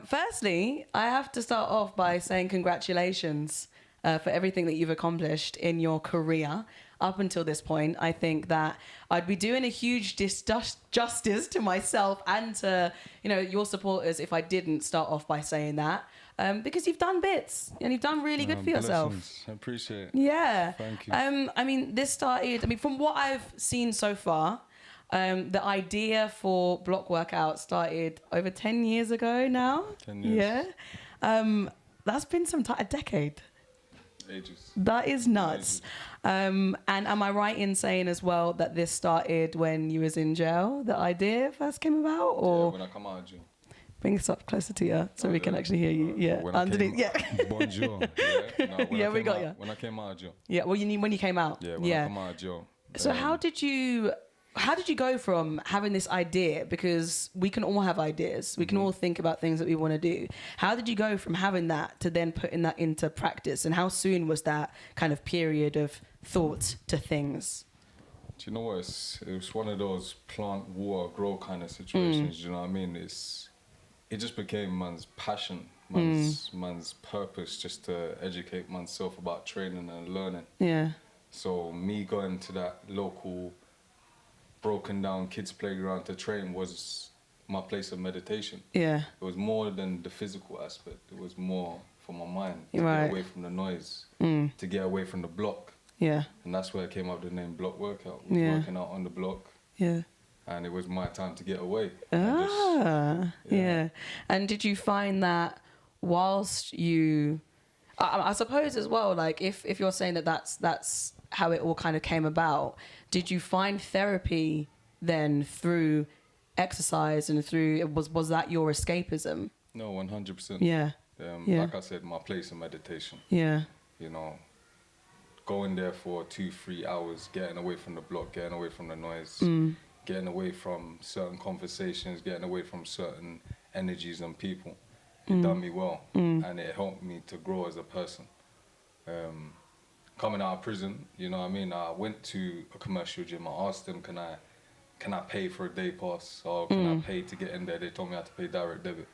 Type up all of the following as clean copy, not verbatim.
Firstly, I have to start off by saying congratulations for everything that you've accomplished in your career up until this point. I think that I'd be doing a huge justice to myself and to, your supporters if I didn't start off by saying that. Because you've done bits and you've done really good for yourself. I appreciate it. Yeah. Thank you. This started, from what I've seen so far, the idea for block workout started over 10 years ago now. 10 years. Yeah. That's been a decade. Ages. That is nuts. And am I right in saying as well that this started when you was in jail, the idea first came about? Or when I come out of jail. Bring us up closer to you so we can actually hear you. Yeah, underneath. Bonjour. Yeah, we got you. When I came out of jail. Yeah, well, you mean when you came out? Yeah, when I came out of jail. So how did you go from having this idea, because we can all have ideas, we can all think about things that we want to do. How did you go from having that to then putting that into practice, and how soon was that kind of period of thought to things? Do you know what? It was one of those plant, water, grow kind of situations. You know what I mean? It just became man's passion, man's purpose, just to educate oneself about training and learning. Yeah. So me going to that local broken down kids playground to train was my place of meditation. Yeah. It was more than the physical aspect. It was more for my mind, to Right. get away from the noise, to get away from the block. Yeah. And that's where I came up with the name Block Workout. Yeah. Working out on the block. Yeah. And it was my time to get away. Yeah. And did you find that whilst you, I suppose as well, like if you're saying that that's how it all kind of came about, did you find therapy then through exercise and through, was that your escapism? No, 100%. Yeah. Like I said, my place of meditation. Yeah. Going there for 2-3 hours, getting away from the block, getting away from the noise, getting away from certain conversations, getting away from certain energies and people. It done me well, and it helped me to grow as a person. Coming out of prison, you know what I mean? I went to a commercial gym. I asked them, can I pay for a day pass, or can I pay to get in there? They told me I had to pay direct debit.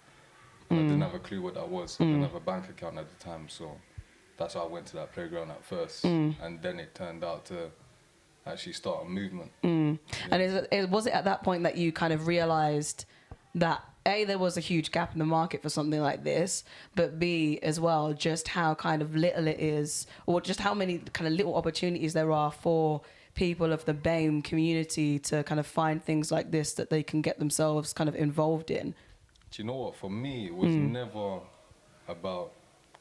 And I didn't have a clue what that was. I didn't have a bank account at the time, so that's why I went to that playground at first. And then it turned out to actually start a movement. Yeah. And was it at that point that you kind of realized that A, there was a huge gap in the market for something like this, but B, as well, just how kind of little it is, or just how many kind of little opportunities there are for people of the BAME community to kind of find things like this that they can get themselves kind of involved in? Do you know what? For me, it was never about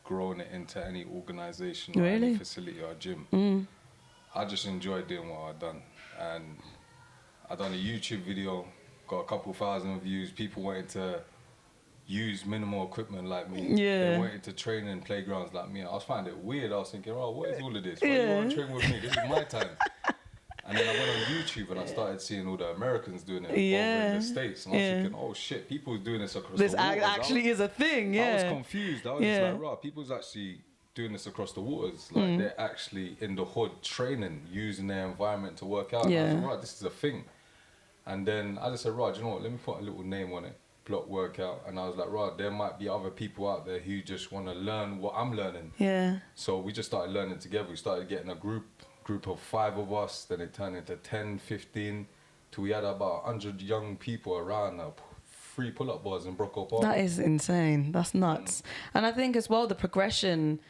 growing it into any organization or any facility or gym. I just enjoyed doing what I'd done. And I done a YouTube video, got a couple thousand views. People wanted to use minimal equipment like me. Yeah. They wanted to train in playgrounds like me. I was finding it weird. I was thinking, oh, what is all of this? Why you want to train with me? This is my time. And then I went on YouTube and I started seeing all the Americans doing it over in the States. And I was thinking, oh shit, people's doing this across the waters. This actually is a thing, I was confused. I was just like, right, people's actually doing this across the waters. Like they're actually in the hood training, using their environment to work out. And I was like, right, this is a thing. And then I just said, right, you know what, let me put a little name on it, Block Workout. And I was like, right, there might be other people out there who just want to learn what I'm learning. Yeah. So we just started learning together. We started getting a group of 5 of us, then it turned into 10, 15, till we had about 100 young people around, 3 pull-up bars in Brocco Park. That is insane. That's nuts. And I think as well, the progression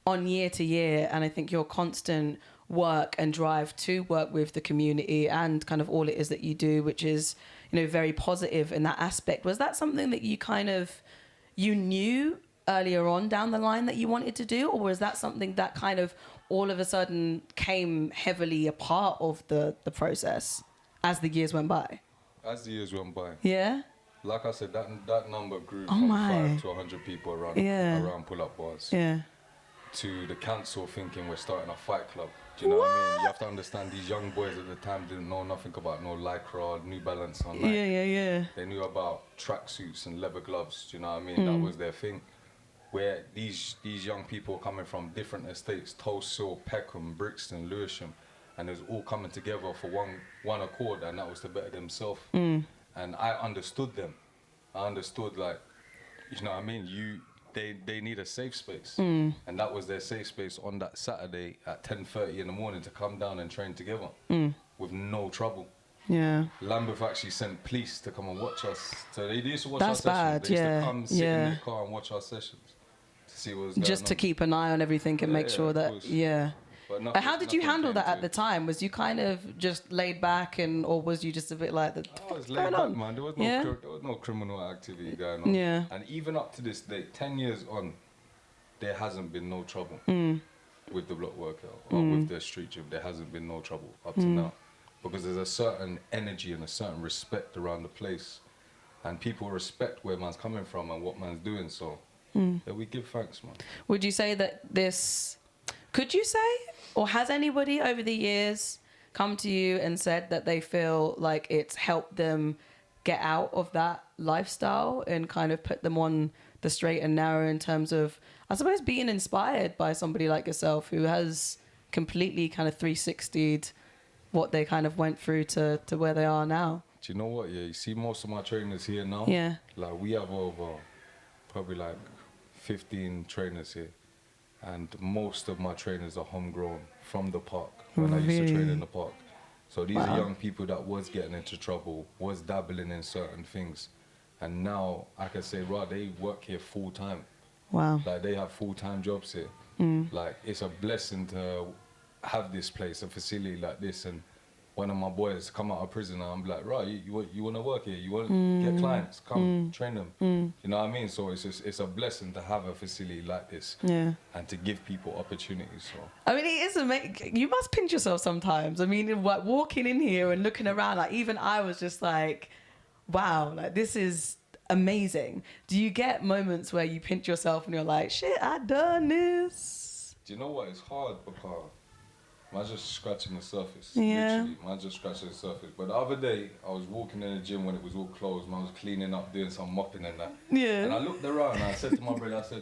on year to year, and I think your constant work and drive to work with the community and kind of all it is that you do, which is, very positive in that aspect. Was that something that you knew earlier on down the line that you wanted to do, or was that something that kind of all of a sudden came heavily a part of the process as the years went by? As the years went by. Yeah? Like I said, that number grew from 5 to 100 people around pull-up bars. Yeah. To the council thinking we're starting a fight club. Do you know what I mean? You have to understand these young boys at the time didn't know nothing about no Lycra, New Balance on Nike. Yeah. They knew about tracksuits and leather gloves. Do you know what I mean? That was their thing. Where these young people coming from different estates, Tulsa, Peckham, Brixton, Lewisham, and it was all coming together for one accord, and that was to better themselves. And I understood them. I understood, like, you know what I mean? They need a safe space. And that was their safe space on that Saturday at 10:30 in the morning to come down and train together with no trouble. Yeah. Lambeth actually sent police to come and watch us. So they used to watch That's our sessions. bad, They used yeah. to come sit in their car and watch our sessions to see what was going on. Just to keep an eye on everything and make sure that, But how did you handle that at the time? Was you kind of just laid back, or was you just a bit like, I was laid back, man. There was no criminal activity going on. Yeah. And even up to this day, 10 years on, there hasn't been no trouble with the block workout or with the street gym. There hasn't been no trouble up to now. Because there's a certain energy and a certain respect around the place. And people respect where man's coming from and what man's doing. So, we give thanks, man. Would you say that could you say, or has anybody over the years come to you and said that they feel like it's helped them get out of that lifestyle and kind of put them on the straight and narrow in terms of, I suppose, being inspired by somebody like yourself who has completely kind of 360'd what they kind of went through to where they are now? Do you know what? Yeah, you see most of my trainers here now. Yeah. Like, we have over probably like 15 trainers here. And most of my trainers are homegrown from the park, when I used to train in the park. So these are young people that was getting into trouble, was dabbling in certain things. And now I can say, right, they work here full time. Wow. Like, they have full-time jobs here. Like, it's a blessing to have this place, a facility like this. And one of my boys come out of prison and I'm like, right, you want to work here? You want to get clients? Come, train them. You know what I mean? So it's a blessing to have a facility like this and to give people opportunities. So I mean, it is amazing. You must pinch yourself sometimes. I mean, like, walking in here and looking around, like, even I was just like, wow, like, this is amazing. Do you get moments where you pinch yourself and you're like, shit, I done this? Do you know what? It's hard because man's just scratching the surface. Yeah. Literally, man's just scratching the surface. But the other day, I was walking in the gym when it was all closed. Man was cleaning up, doing some mopping and that. Yeah. And I looked around and I said to my brother, I said,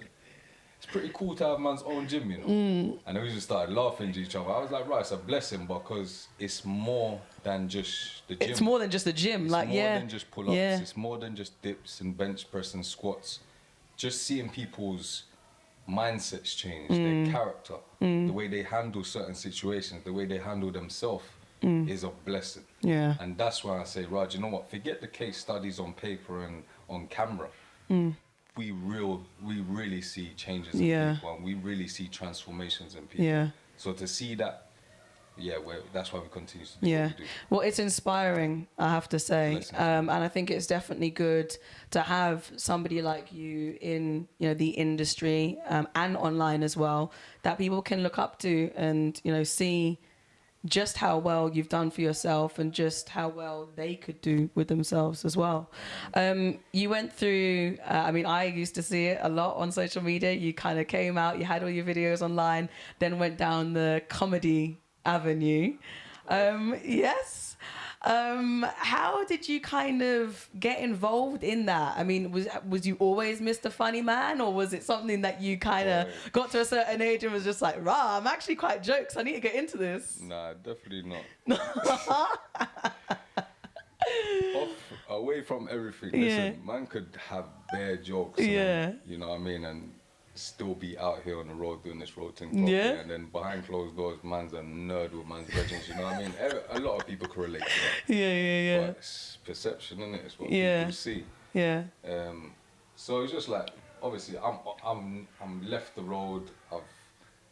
it's pretty cool to have man's own gym, you know. And then we just started laughing to each other. I was like, right, it's a blessing because it's more than just the gym. It's more than just the gym. It's like, more than just pull-ups. Yeah. It's more than just dips and bench press and squats. Just seeing people's mindsets change, their character, the way they handle certain situations, the way they handle themselves is a blessing. Yeah. And that's why I say, Raj, you know what? Forget the case studies on paper and on camera. We really see changes in people, and we really see transformations in people. Yeah. So to see that, that's why we continue to do what we do. Well, it's inspiring, I have to say, and I think it's definitely good to have somebody like you in, the industry and online as well, that people can look up to and see just how well you've done for yourself and just how well they could do with themselves as well. You went through, I used to see it a lot on social media. You kind of came out, you had all your videos online, then went down the comedy avenue. Yes. How did you kind of get involved in that? I mean, was you always Mr. Funny Man, or was it something that you kind of got to a certain age and was just like, rah, I'm actually quite jokes, I need to get into this? Nah, definitely not. Away from everything. Listen, man could have bare jokes. And, you know what I mean? And still be out here on the road doing this road thing properly. And then behind closed doors, man's a nerd with man's legends, you know what I mean? A lot of people can relate to that. But it's perception, isn't it? It's what people see. So it's just like, obviously, I'm left the road of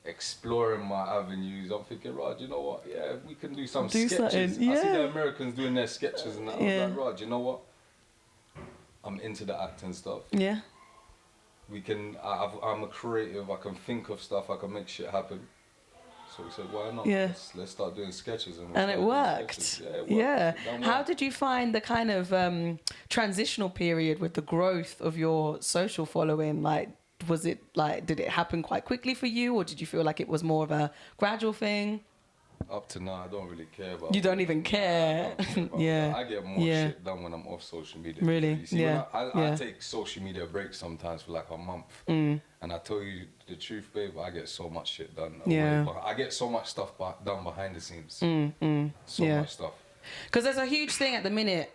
exploring my avenues. I'm thinking, Raj, you know what? Yeah, we can do some sketches. I see the Americans doing their sketches and that. I was like, Raj, you know what? I'm into the acting stuff. Yeah. We can. I'm a creative. I can think of stuff. I can make shit happen. So we said, why not? Yeah. Let's start doing sketches. And it worked. Yeah. How did you find the kind of transitional period with the growth of your social following? Like, was it like, did it happen quite quickly for you, or did you feel like it was more of a gradual thing? Up to now, I don't really care about. You don't even care. I get more shit done when I'm off social media. Really? You see, I take social media breaks sometimes for like a month. And I tell you the truth, babe, I get so much shit done. I get so much stuff done behind the scenes. So much stuff. Because there's a huge thing at the minute,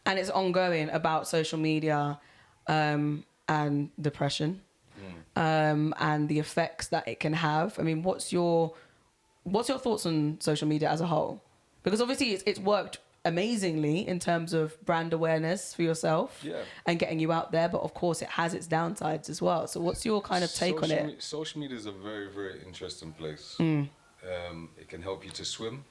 and it's ongoing, about social media. And and depression, and the effects that it can have. I mean, what's your thoughts on social media as a whole? Because obviously it's worked amazingly in terms of brand awareness for yourself and getting you out there, but of course it has its downsides as well. So what's your kind of take on it? Social media is a very, very interesting place. It can help you to swim,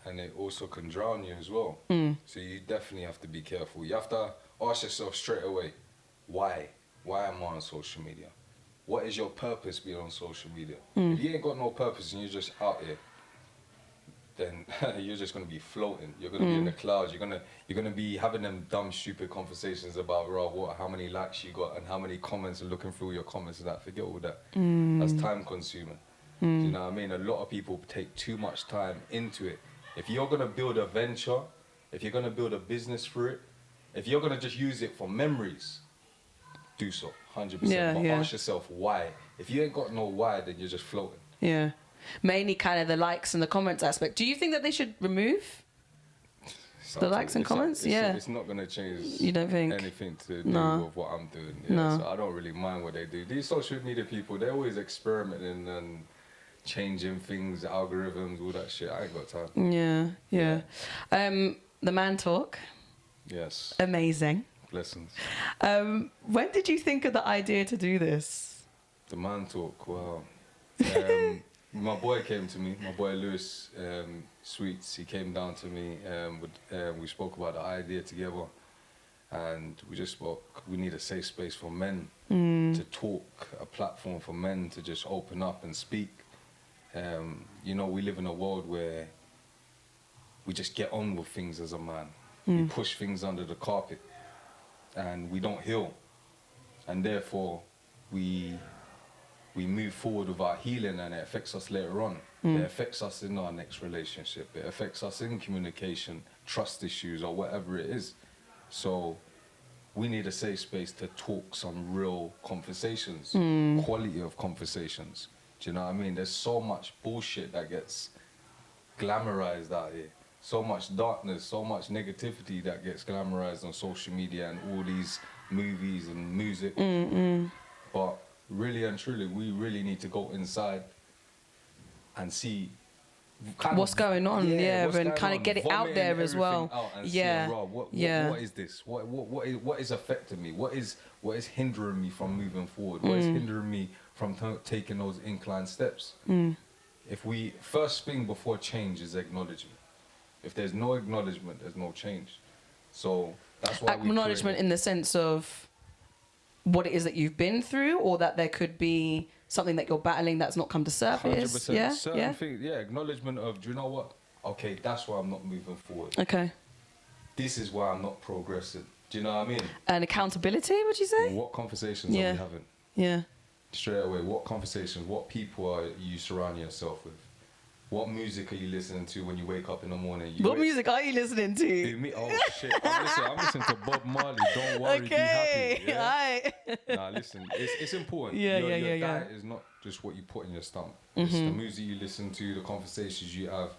and it also can drown you as well. So you definitely have to be careful. You have to ask yourself straight away, why? Why am I on social media? What is your purpose being on social media? If you ain't got no purpose and you're just out here, then you're just gonna be floating. You're gonna be in the clouds. You're gonna be having them dumb, stupid conversations about how many likes you got and how many comments, and looking through your comments and that. Forget all that. That's time consuming. Do you know what I mean? A lot of people take too much time into it. If you're gonna build a venture, if you're gonna build a business for it, if you're gonna just use it for memories, do so, 100%. But ask yourself why. If you ain't got no why, then you're just floating. Yeah. Mainly kind of the likes and the comments aspect. Do you think that they should remove the likes and comments? It's not going to change anything to do with what I'm doing. So I don't really mind what they do. These social media people, they're always experimenting and changing things, algorithms, all that shit. I ain't got time. Yeah. The man talk. Yes. Amazing. Blessings. When did you think of the idea to do this? The man talk, wow. My boy came to me, my boy Lewis Sweets, he came down to me, we spoke about the idea together, and we just spoke, we need a safe space for men to talk, a platform for men to just open up and speak. You know, we live in a world where we just get on with things as a man. We push things under the carpet, and we don't heal, and therefore we move forward with our healing, and it affects us later on. It affects us in our next relationship. It affects us in communication, trust issues, or whatever it is. So we need a safe space to talk some real conversations, quality of conversations. Do you know what I mean? There's so much bullshit that gets glamorized out here. So much darkness, so much negativity that gets glamorized on social media and all these movies and music. But really and truly, we really need to go inside and see what's going on, and kind of get it out there as well. What is this? What is affecting me? What is hindering me from moving forward? What is hindering me from taking those inclined steps? If we first thing before change is acknowledgement. If there's no acknowledgement, there's no change. So that's why acknowledgement in the sense of what it is that you've been through, or that there could be something that you're battling that's not come to surface. 100%. Certain things, acknowledgement of, do you know what? Okay, that's why I'm not moving forward. Okay. This is why I'm not progressing. Do you know what I mean? And accountability, would you say? What conversations are we having? Yeah. Straight away, what conversations, what people are you surrounding yourself with? What music are you listening to when you wake up in the morning? What music are you listening to? Me? Oh shit! I'm listening to Bob Marley. Don't worry, be happy. Yeah? Nah, listen, it's important. Your diet is not just what you put in your stomach. It's the music you listen to, the conversations you have,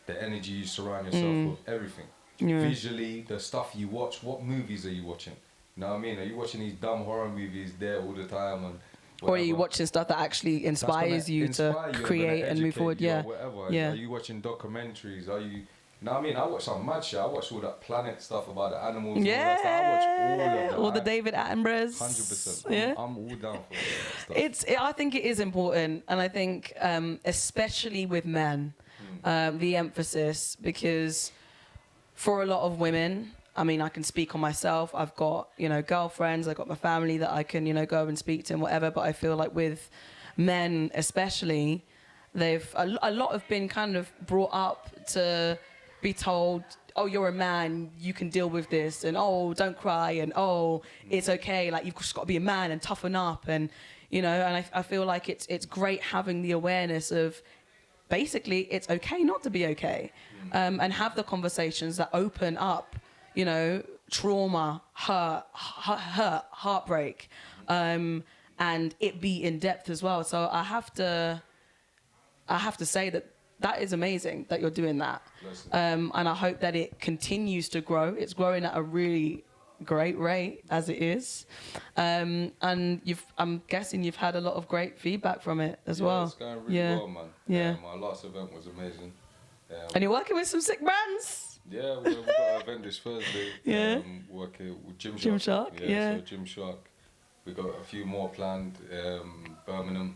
the energy you surround yourself with, everything. Visually, the stuff you watch. What movies are you watching? You know what I mean? Are you watching these dumb horror movies there all the time and? Whatever. Or are you watching stuff that actually inspires you to create and move forward? Whatever. Are you watching documentaries? Are you? You know what I mean? I watch some mad shit. I watch all that planet stuff about the animals. Yeah. And all that stuff. I watch all of that. All the David Attenboroughs. 100%. Yeah. I'm all down for that stuff. I think it is important, and I think especially with men, the emphasis, because for a lot of women, I mean, I can speak on myself. I've got, girlfriends. I've got my family that I can, go and speak to and whatever. But I feel like with men especially, a lot have been kind of brought up to be told, oh, you're a man, you can deal with this. And, oh, don't cry. And, oh, it's okay. Like, you've just got to be a man and toughen up. And, and I feel like it's great having the awareness of basically it's okay not to be okay. And have the conversations that open up trauma, hurt, heartbreak, and it be in depth as well. So I have to say that is amazing that you're doing that. And I hope that it continues to grow. It's growing at a really great rate as it is. And I'm guessing you've had a lot of great feedback from it as well. It's going really well, man. Yeah. My last event was amazing. And you're working with some sick brands. Yeah, we've got an event this Thursday. Yeah. Working with Gym Shark. Gym Shark, yeah. So Gym Shark. We got a few more planned. Birmingham,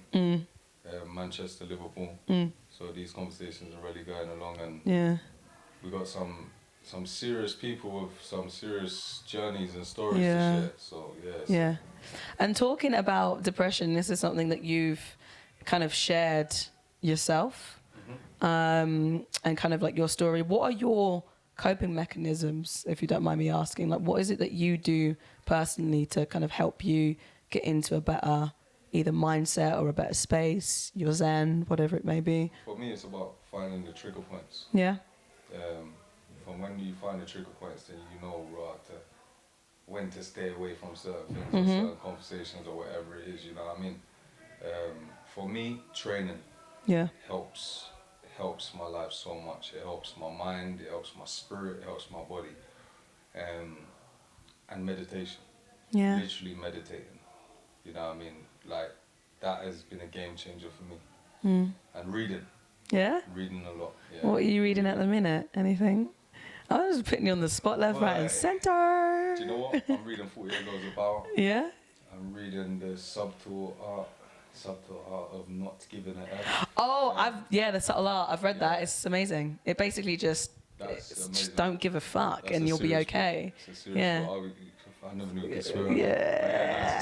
Manchester, Liverpool. So these conversations are really going along, and we got some serious people with some serious journeys and stories to share. So yeah. And talking about depression, this is something that you've kind of shared yourself, and kind of like your story. What are your coping mechanisms, if you don't mind me asking? Like, what is it that you do personally to kind of help you get into a better either mindset or a better space, your zen, whatever it may be? For me, it's about finding the trigger points. Yeah. From when you find the trigger points, then you know when to stay away from certain things or certain conversations or whatever it is, you know what I mean? For me, training helps my life so much. It helps my mind, it helps my spirit, it helps my body. And meditation. Yeah. Literally meditating. You know what I mean? Like, that has been a game changer for me. And reading. Yeah? Reading a lot. Yeah. What are you reading at the minute? Anything? I was just putting you on the spot, left, right, and centre. Do you know what? I'm reading 48 Laws of Power. Yeah? I'm reading the subtle art of not giving an F. Oh, the subtle art. I've read that. It's amazing. It basically just don't give a fuck. That's and you'll be okay. It's a serious book. I never knew it could swear. Yeah.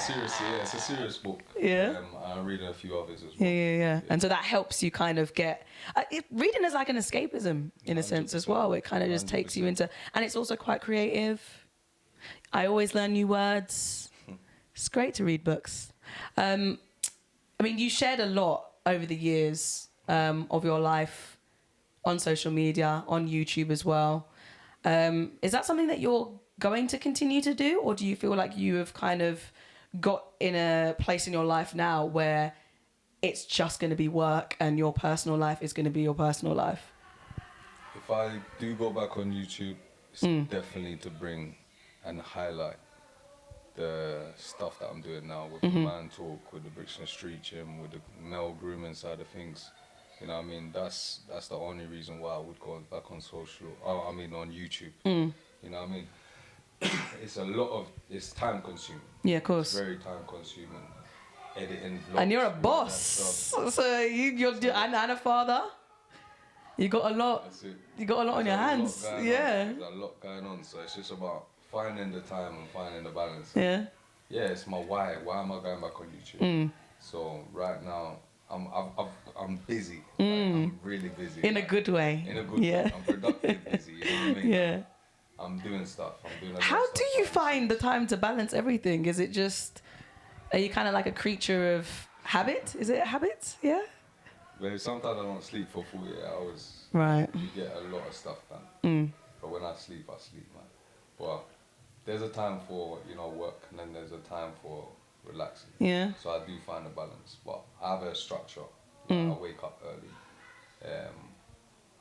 It's a serious book. Yeah. I'm reading a few others as well. Yeah. And so that helps you kind of get... reading is like an escapism in a sense as well. It kind of just 100%. Takes you into... And it's also quite creative. I always learn new words. It's great to read books. I mean, you shared a lot over the years of your life on social media, on YouTube as well. Is that something that you're going to continue to do, or do you feel like you have kind of got in a place in your life now where it's just going to be work and your personal life is going to be your personal life? If I do go back on YouTube, it's definitely to bring and highlight the stuff that I'm doing now with the Man Talk, with the Brixton Street Gym, with the male grooming side of things. You know what I mean? That's the only reason why I would go back on on YouTube. You know what I mean? It's time consuming. Yeah, of course. It's very time consuming. Editing vlogs. And you're a boss. So you're and a father. You got a lot. That's it. You got a lot on your hands. There's a lot going on. So it's just about finding the time and finding the balance. Yeah. Yeah, it's my why. Why am I going back on YouTube? So right now, I'm busy. Like, I'm really busy. In a good way. In a good way. I'm productive busy. You know what I mean? Yeah. I'm doing stuff. How do you find the time to balance everything? Is it just, are you kind of like a creature of habit? Is it a habit? Yeah? Well, sometimes I don't sleep for 48 hours. Right. You get a lot of stuff done. But when I sleep, man. But there's a time for, work, and then there's a time for relaxing. Yeah. So I do find a balance. But I have a structure. Like I wake up early.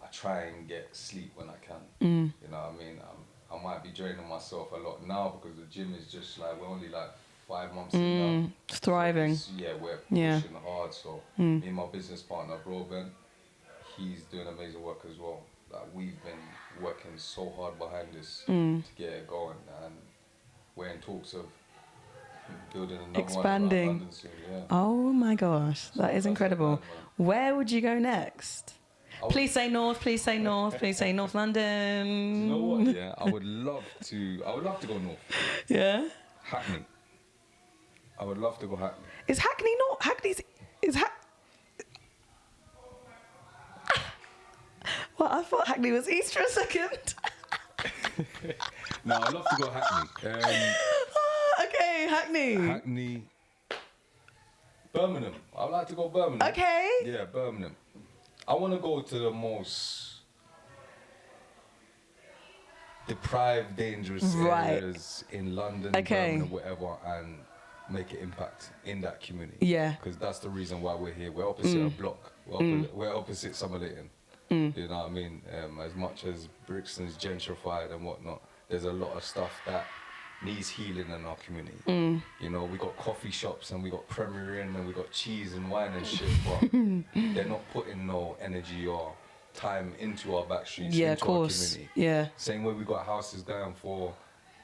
I try and get sleep when I can. You know what I mean? I might be draining myself a lot now because the gym is just like, we're only like 5 months in now. It's thriving. So we're pushing hard. So me and my business partner, Broadbent, he's doing amazing work as well. Like, we've been working so hard behind this to get it going. And we're in talks of building another expanding. One in London soon, yeah. Oh my gosh, that is incredible. Where would you go next? Please say north, please say north, please say North London. You know what? Yeah, I would love to go north. Yeah? Hackney. I would love to go Hackney. Is Hackney not? Well, I thought Hackney was east for a second. No, I'd love to go Hackney. Okay, Hackney. Hackney. Birmingham. I'd like to go Birmingham. Okay. Yeah, Birmingham. I want to go to the most deprived, dangerous areas in London, Birmingham, whatever, and make an impact in that community. Yeah. Because that's the reason why we're here. We're opposite a block. We're opposite Summer Leighton. You know what I mean? As much as Brixton's gentrified and whatnot, there's a lot of stuff that needs healing in our community. You know, we got coffee shops and we got Premier Inn and we got cheese and wine and shit, but they're not putting no energy or time into our back streets, into of course. our community. Yeah. Same way we got houses going for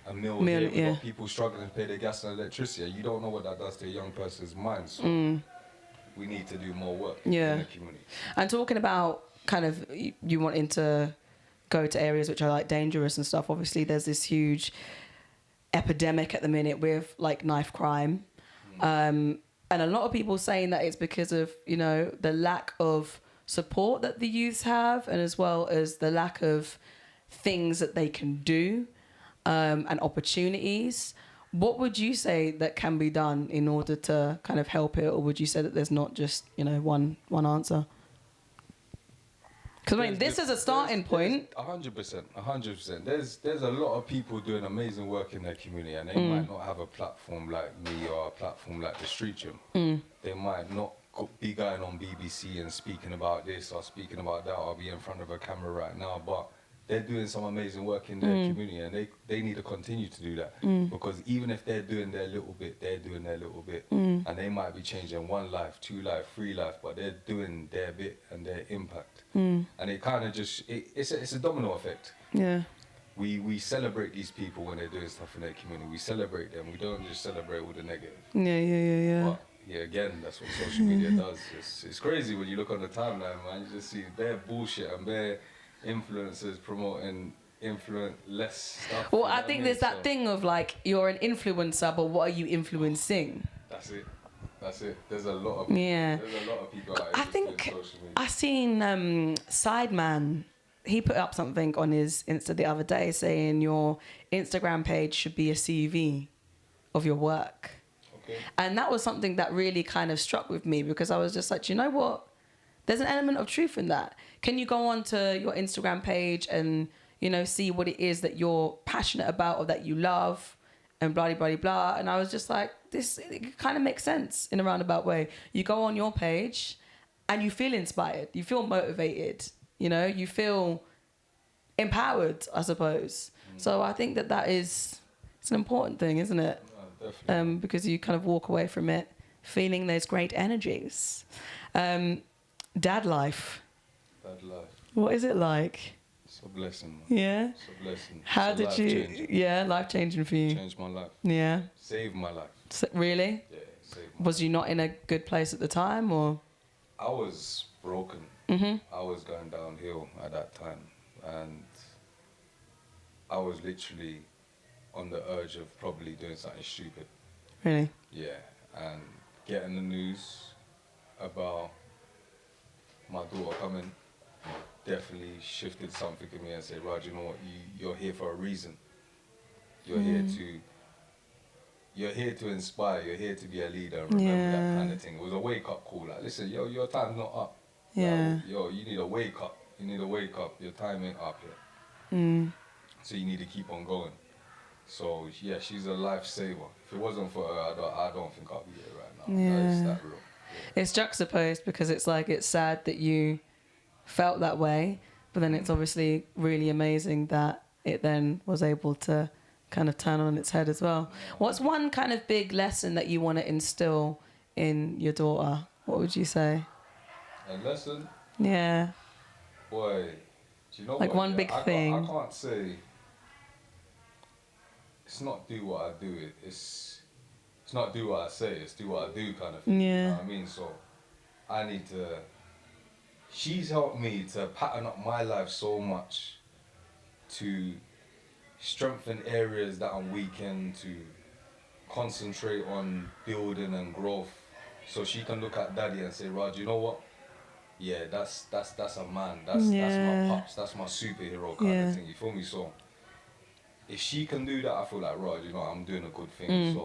a meal here, we got people struggling to pay their gas and electricity. You don't know what that does to a young person's mind, so we need to do more work in the community. And talking about kind of you wanting to go to areas which are like dangerous and stuff, obviously there's this huge epidemic at the minute with like knife crime, and a lot of people saying that it's because of, you know, the lack of support that the youths have, and as well as the lack of things that they can do, and opportunities. What would you say that can be done in order to kind of help it, or would you say that there's not just, you know, one answer? Because I mean, this is a starting point. 100%. There's a lot of people doing amazing work in their community, and they might not have a platform like me or a platform like the Street Gym. They might not be going on BBC and speaking about this or speaking about that, or be in front of a camera right now, but they're doing some amazing work in their community, and they need to continue to do that, because even if they're doing their little bit, they're doing their little bit, and they might be changing 1 life, 2 life, 3 life, but they're doing their bit and their impact, and it kind of just it's a domino effect. We celebrate these people when they're doing stuff in their community. We celebrate them. We don't just celebrate all the negative. But, yeah, again, that's what social media does. It's crazy when you look on the timeline, man. You just see bare bullshit and bare influencers promoting less stuff. Well, I think there's that thing of like, you're an influencer, but what are you influencing? That's it. There's a lot of people. There's a lot of people out here I think doing social media. I seen Sideman. He put up something on his Insta the other day saying your Instagram page should be a CV of your work. Okay. And that was something that really kind of struck with me, because I was just like, you know what? There's an element of truth in that. Can you go onto your Instagram page and, you know, see what it is that you're passionate about or that you love, and blah, blah, blah, blah. And I was just like, it kind of makes sense in a roundabout way. You go on your page and you feel inspired. You feel motivated. You know, you feel empowered, I suppose. So I think it's an important thing, isn't it? Definitely. Because you kind of walk away from it feeling those great energies. Dad life. What is it like? It's a blessing, man. Yeah? It's a blessing. How it's did you... changing. Yeah, life-changing for you. Changed my life. Yeah. Saved my life. Really? Yeah, saved my Was you not in a good place at the time, or...? I was broken. I was going downhill at that time, and I was literally on the urge of probably doing something stupid. Really? Yeah, and getting the news about my daughter coming definitely shifted something in me and said, Raj, you know what, you're here for a reason. You're here to inspire, you're here to be a leader, and remember that kind of thing. It was a wake-up call, like, listen, your time's not up. Yeah. Like, you need to wake up. Your time ain't up yet. So you need to keep on going. So, yeah, she's a lifesaver. If it wasn't for her, I don't think I'll be here right now. Yeah. It's that real. Yeah. It's juxtaposed, because it's like, it's sad that you felt that way, but then it's obviously really amazing that it then was able to kind of turn on its head as well. What's one kind of big lesson that you want to instill in your daughter? What would you say? A lesson? Yeah. Boy, do you know like what? One big thing. I can't say it's not do what I do. It's not do what I say. It's do what I do kind of thing. Yeah. You know what I mean? So I need to... She's helped me to pattern up my life so much, to strengthen areas that I'm weak in, to concentrate on building and growth, so she can look at daddy and say, Raj, you know what? Yeah, that's a man. That's my pops. That's my superhero kind of thing. You feel me? So if she can do that, I feel like, Raj, you know, I'm doing a good thing.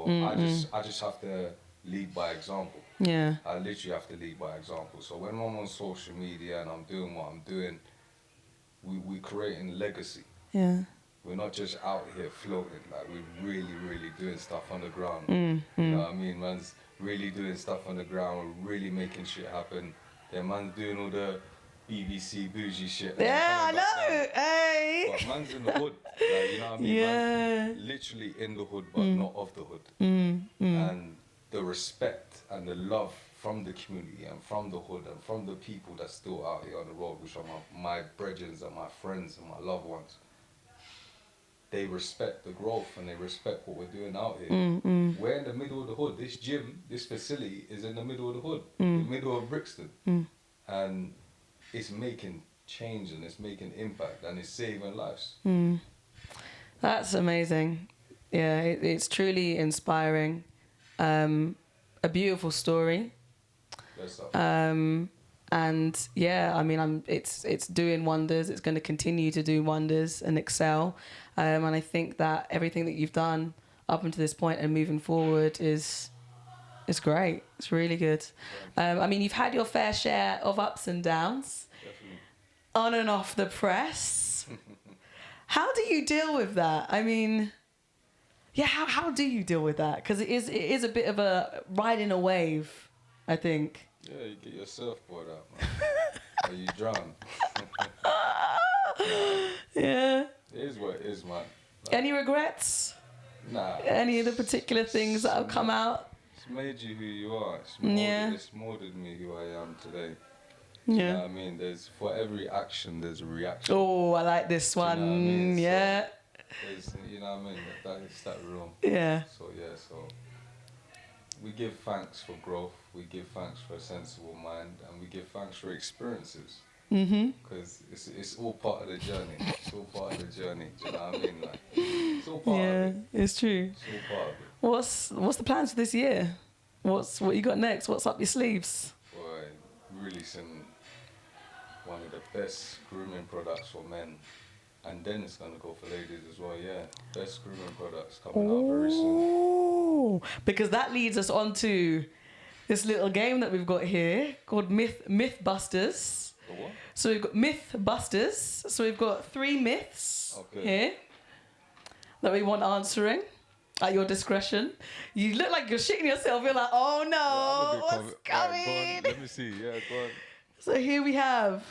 I just have to lead by example. Yeah. I literally have to lead by example. So when I'm on social media and I'm doing what I'm doing, we're creating legacy. Yeah. We're not just out here floating, like we're really, really doing stuff on the ground. You know what I mean? Man's really doing stuff on the ground, we're really making shit happen. Yeah, man's doing all the BBC bougie shit. Yeah, I know. Hey. But man's in the hood. Like, you know what I mean? Yeah. Man's literally in the hood, but not of the hood. And the respect and the love from the community and from the hood and from the people that's still out here on the road, which are my brethren and my friends and my loved ones. They respect the growth and they respect what we're doing out here. We're in the middle of the hood. This gym, this facility is in the middle of the hood, the middle of Brixton. And it's making change and it's making impact and it's saving lives. That's amazing. Yeah, it's truly inspiring. A beautiful story. Yes, and yeah, I mean, it's doing wonders. It's going to continue to do wonders and excel. And I think that everything that you've done up until this point and moving forward is great. It's really good. I mean, you've had your fair share of ups and downs. Definitely. On and off the press. How do you deal with that? I mean, yeah, how do you deal with that? Because it is a bit of a riding a wave, I think. Yeah, you get your surfboard out, man. Or you drown. Yeah. It is what it is, man. Like, Any regrets? Nah. Any of the particular things that have come out? It's made you who you are. It's molded me who I am today. Yeah. You know what I mean? For every action, there's a reaction. Oh, I like this one. You know what I mean? Yeah. So, you know what I mean? It's that real. Yeah. So we give thanks for growth, we give thanks for a sensible mind, and we give thanks for experiences. Because it's all part of the journey. It's all part of the journey. Do you know what I mean? Like, it's all part of it. Yeah, it's true. It's all part of it. What's the plans for this year? What you got next? What's up your sleeves? Boy, releasing one of the best grooming products for men. And then it's going to go for ladies as well, yeah. Best grooming products coming out very soon. Oh, because that leads us on to this little game that we've got here called Mythbusters. What? So we've got Mythbusters. So we've got 3 myths here that we want answering at your discretion. You look like you're shitting yourself. You're like, oh no, what's coming? Right, let me see. Yeah, go on. So here we have.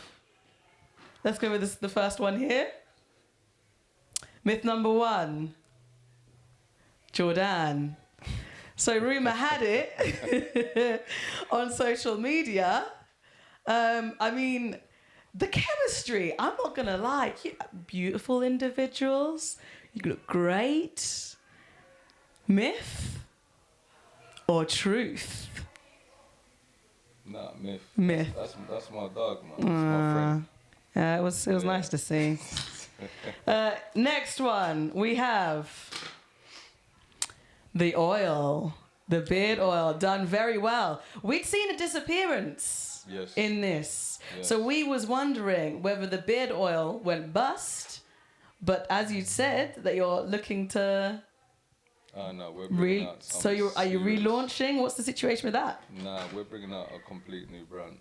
Let's go with the first one here. Myth number 1. Jordan. So rumour had it on social media. I mean, the chemistry, I'm not going to lie. Beautiful individuals. You look great. Myth or truth? Nah, myth. Myth. That's my dog, man. That's my friend. It was nice to see. Next one, we have the oil, the beard oil, done very well. We'd seen a disappearance in this. Yes. So we was wondering whether the beard oil went bust, but as you said, that you're looking to... no, we're bringing out So are you relaunching? What's the situation with that? Nah, we're bringing out a complete new brand.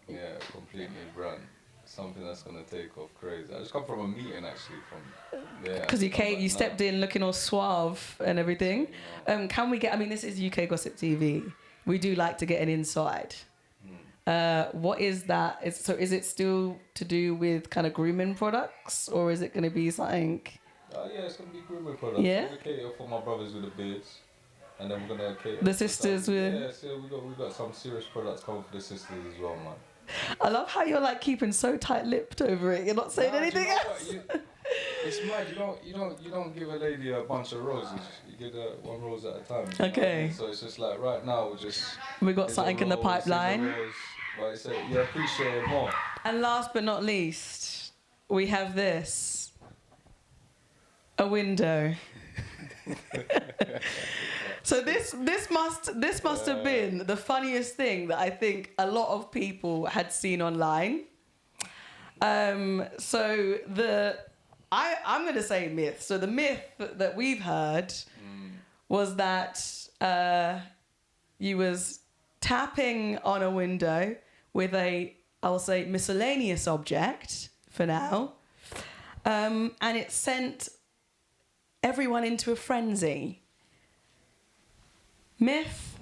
Yeah, a complete new brand. Something that's gonna take off crazy. I just come from a meeting actually because you stepped in looking all suave and everything. Can we get? I mean, this is UK Gossip TV. We do like to get an inside. What is that? Is it still to do with kind of grooming products, or is it going to be something? Yeah, it's gonna be grooming products. Yeah. We're gonna cater for my brothers with the beards, and then we're gonna cater the sisters with. Yeah, so we got some serious products coming for the sisters as well, man. I love how you're like keeping so tight-lipped over it. You're not saying anything else. It's mad. You don't give a lady a bunch of roses. You give her 1 rose at a time. Okay. So it's just like right now we got something in the pipeline. But it's you appreciate it more. And last but not least, we have this. A window. So this must have been the funniest thing that I think a lot of people had seen online. So I'm going to say myth. So the myth that we've heard was that you was tapping on a window with I'll say miscellaneous object for now, and it sent everyone into a frenzy. Myth,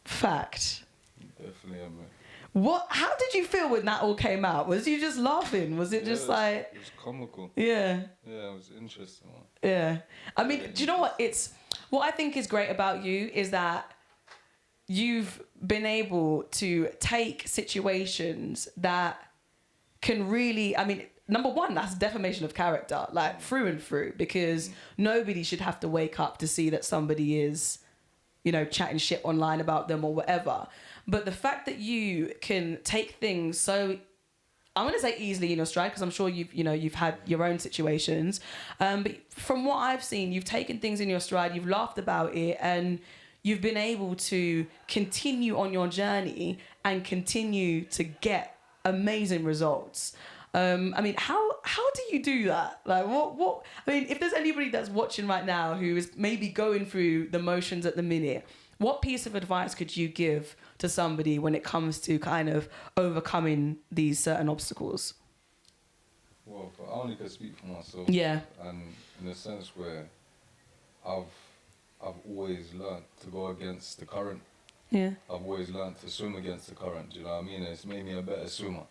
fact. Definitely a myth. How did you feel when that all came out? Was you just laughing? Was it just like... It was comical. Yeah. Yeah, it was interesting. Yeah. I mean, do you know what? What I think is great about you is that you've been able to take situations that can really... I mean, number one, that's defamation of character, like through and through, because nobody should have to wake up to see that somebody is, you know, chatting shit online about them or whatever. But the fact that you can take things so, I'm going to say easily in your stride, because I'm sure you've had your own situations. But from what I've seen, you've taken things in your stride, you've laughed about it, and you've been able to continue on your journey and continue to get amazing results. I mean, how do you do that? Like, what? I mean, if there's anybody that's watching right now who is maybe going through the motions at the minute, what piece of advice could you give to somebody when it comes to kind of overcoming these certain obstacles? Well, I only can speak for myself. Yeah. And in a sense where I've always learned to go against the current. Yeah. I've always learned to swim against the current. Do you know what I mean? It's made me a better swimmer.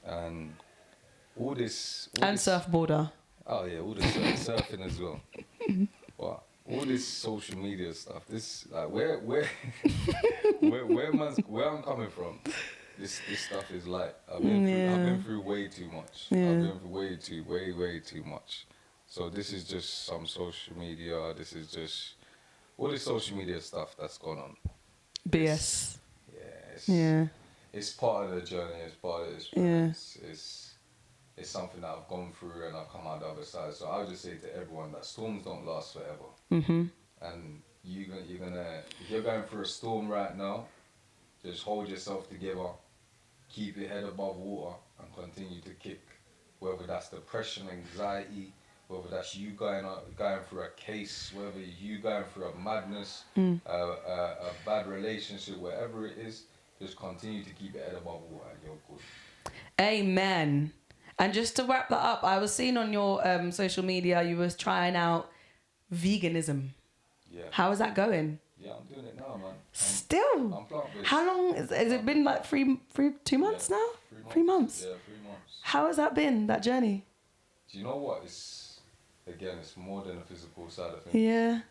And all this surfboarder. Oh yeah, all this surfing as well. But all this social media stuff, this like where I'm coming from, this stuff is like I've been through way too much. Yeah. I've been through way too much. So this is just some social media. This is just all this social media stuff that's going on. BS. It's part of the journey. It's part of the experience. It's something that I've gone through and I've come out the other side. So I would just say to everyone that storms don't last forever. Mm-hmm. And you're gonna if you're going through a storm right now, just hold yourself together, keep your head above water, and continue to kick. Whether that's depression, anxiety, whether that's you going through a case, whether you going through a madness, a bad relationship, whatever it is, just continue to keep your head above water and you're good. Amen. And just to wrap that up, I was seeing on your social media you was trying out veganism. Yeah. How is that going? Yeah, I'm doing it now, man. Still? I'm plant-based. How long? Has it been like 2 months now? 3 months? Yeah, 3 months. How has that been, that journey? Do you know what? It's more than a physical side of things. Yeah.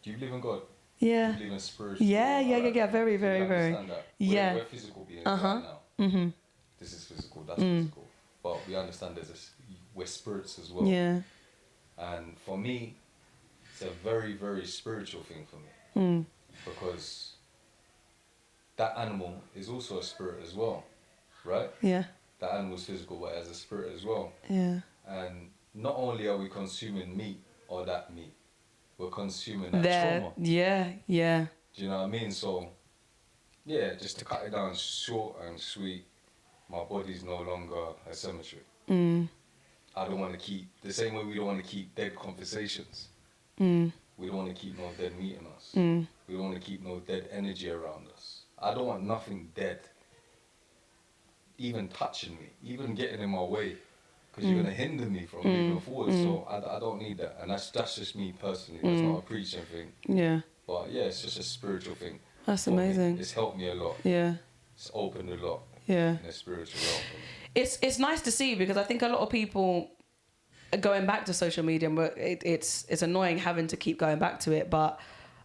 Do you believe in God? Yeah. Do you believe in spiritual? Yeah. Very, very. That? Yeah. We're physical beings right now. Mm-hmm. This is physical, that's physical. But we understand we're spirits as well. Yeah. And for me, it's a very, very spiritual thing for me. Because that animal is also a spirit as well, right? Yeah. That animal's physical, but it has a spirit as well. Yeah. And not only are we consuming meat or that meat, we're consuming that trauma. Yeah. Do you know what I mean? So, yeah, just to cut it down short and sweet, my body's no longer a cemetery. I don't want to keep, the same way we don't want to keep dead conversations. We don't want to keep no dead meat in us. We don't want to keep no dead energy around us. I don't want nothing dead even touching me, even getting in my way, because you're going to hinder me from moving forward. So I don't need that. And that's just me personally. That's not a preaching thing. Yeah. But yeah, it's just a spiritual thing. That's amazing. It's helped me a lot. Yeah. It's opened a lot. Yeah. In a spiritual realm. It's nice to see, because I think a lot of people are going back to social media, but it's annoying having to keep going back to it. But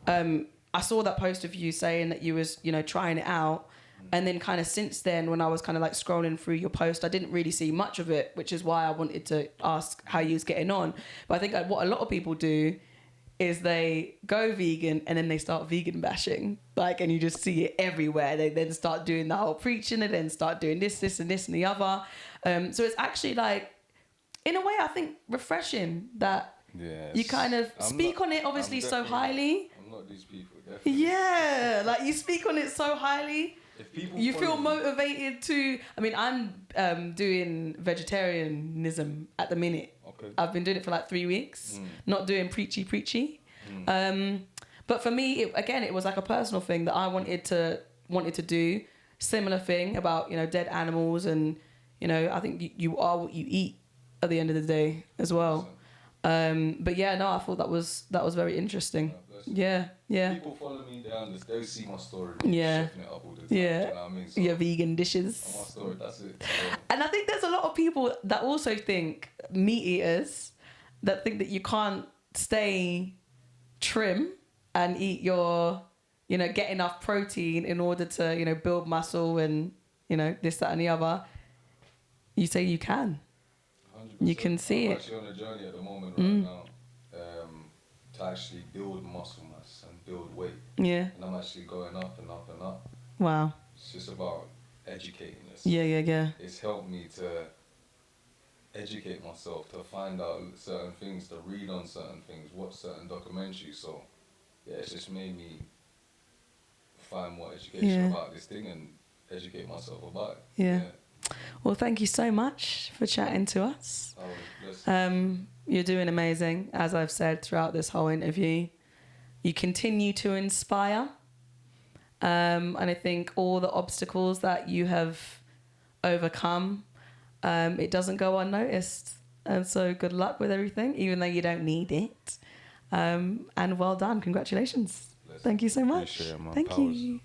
I saw that post of you saying that you was, trying it out. And then kind of since then, when I was kind of like scrolling through your post, I didn't really see much of it, which is why I wanted to ask how you was getting on. But I think what a lot of people do is they go vegan and then they start vegan bashing, and you just see it everywhere. They then start doing the whole preaching and then start doing this and the other. So it's actually in a way, I think refreshing that you kind of speak on it obviously so highly. I'm not these people, definitely. Yeah, you speak on it so highly. If people you feel motivated to... I mean, I'm doing vegetarianism at the minute. Okay. I've been doing it for 3 weeks. Not doing preachy. But for me, it was a personal thing that I wanted to do. Similar thing about, dead animals, and, I think you are what you eat at the end of the day as well. But yeah, no, I thought that was very interesting. Yeah. People follow me down, they see my story. Yeah. Chefing it up all the time. Yeah. Do you know what I mean? So your vegan dishes. on my story, that's it. Yeah. And I think there's a lot of people that also think, meat eaters, that think that you can't stay trim and eat your, get enough protein in order to, build muscle and, this, that and the other. You say you can. 100%. You can see I'm it. actually on a journey at the moment right now to actually build muscle mass and build weight. Yeah. And I'm actually going up and up and up. Wow. It's just about educating yourself. Yeah. It's helped me to educate myself, to find out certain things, to read on certain things, watch certain documentaries. So, yeah, it's just made me find more education about this thing and educate myself about it. Yeah. Well, thank you so much for chatting to us. You're doing amazing, as I've said throughout this whole interview. You continue to inspire. And I think all the obstacles that you have overcome, it doesn't go unnoticed. And so good luck with everything, even though you don't need it. And well done. Congratulations. Thank you so much. Thank you.